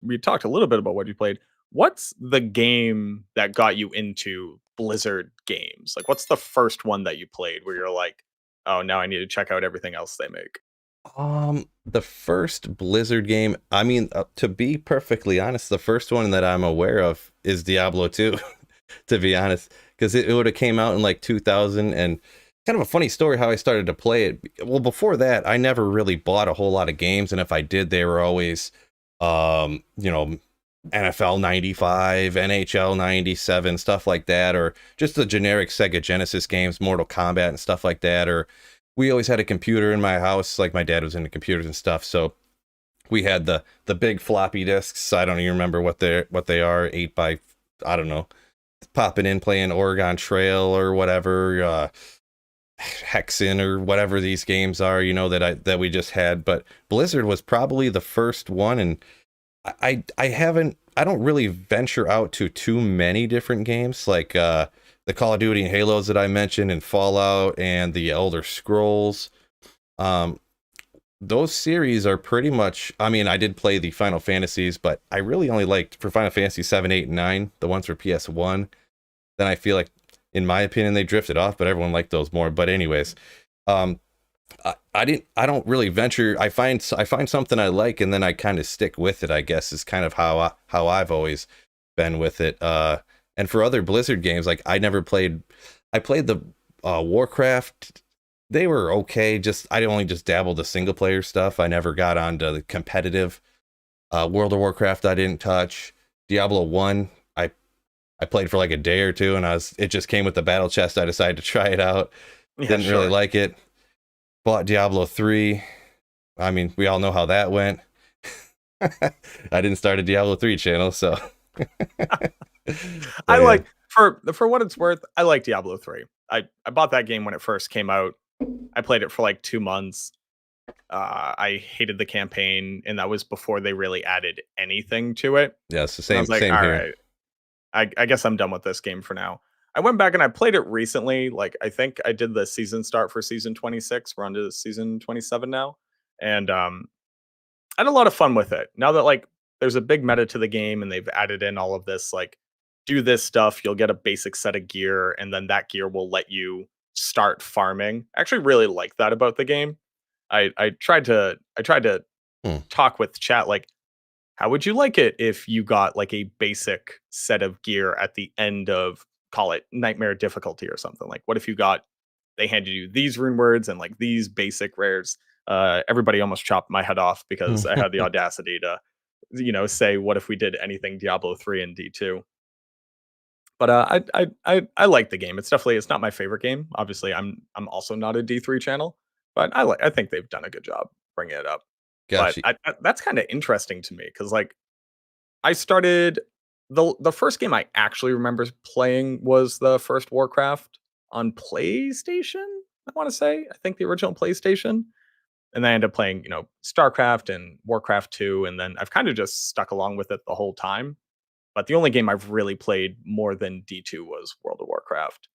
we talked a little bit about what you played. What's the game that got you into Blizzard games? Like, what's the first one that you played where you're like, "Oh, now I need to check out everything else they make?" The first Blizzard game, I mean, to be perfectly honest, the first one that I'm aware of is Diablo 2, to be honest, because it would have came out in like 2000, and kind of a funny story how I started to play it. Well, before that, I never really bought a whole lot of games, and if I did, they were always, you know, NFL 95, NHL 97, stuff like that, or just the generic Sega Genesis games, Mortal Kombat and stuff like that, or we always had a computer in my house. Like my dad was into computers and stuff, so we had the big floppy disks. I don't even remember what they are. 8 by, I don't know. Popping in, playing Oregon Trail or whatever, Hexen or whatever these games are. That we just had. But Blizzard was probably the first one, and I don't really venture out to too many different games like the Call of Duty and Halos that I mentioned, and Fallout and the Elder Scrolls. Um, those series are pretty much. I mean, I did play the Final Fantasies, but I really only liked for Final Fantasy 7, 8, and 9, the ones for PS1. Then I feel like, in my opinion, they drifted off, but everyone liked those more. But anyways, um, I don't really venture. I find something I like, and then I kind of stick with it, I guess, is kind of how I've always been with it. And for other Blizzard games, like I played the Warcraft. They were okay. Just I only just dabbled the single player stuff. I never got onto the competitive. World of Warcraft I didn't touch. Diablo 1 I played for like a day or two, and it just came with the battle chest. I decided to try it out. Yeah, Didn't really sure. like it. Bought Diablo 3. I mean, we all know how that went. I didn't start a Diablo 3 channel, so. I But yeah. like for what it's worth, I like Diablo 3. I bought that game when it first came out. I played it for like 2 months. I hated the campaign, and that was before they really added anything to it. Yeah, it's the And I was same like, same "All here. right, I guess I'm done with this game for now." I went back and I played it recently. Like, I think I did the season start for season 26. We're on to season 27 now, and I had a lot of fun with it. Now that like there's a big meta to the game and they've added in all of this, like do this stuff, you'll get a basic set of gear, and then that gear will let you start farming. I actually really like that about the game. I tried to Hmm. talk with chat like, how would you like it if you got like a basic set of gear at the end of, call it, nightmare difficulty or something? Like, what if you got, they handed you these rune words and like these basic rares? Everybody almost chopped my head off because I had the audacity to, say, what if we did anything Diablo 3 and D2? But I like the game. It's not my favorite game. Obviously, I'm also not a D3 channel, but I think they've done a good job bringing it up. But Gotcha. that's kind of interesting to me because like I started, the first game I actually remember playing was the first Warcraft on PlayStation. I want to say, I think the original PlayStation, and then I ended up playing, StarCraft and Warcraft 2, and then I've kind of just stuck along with it the whole time. But the only game I've really played more than D2 was World of Warcraft.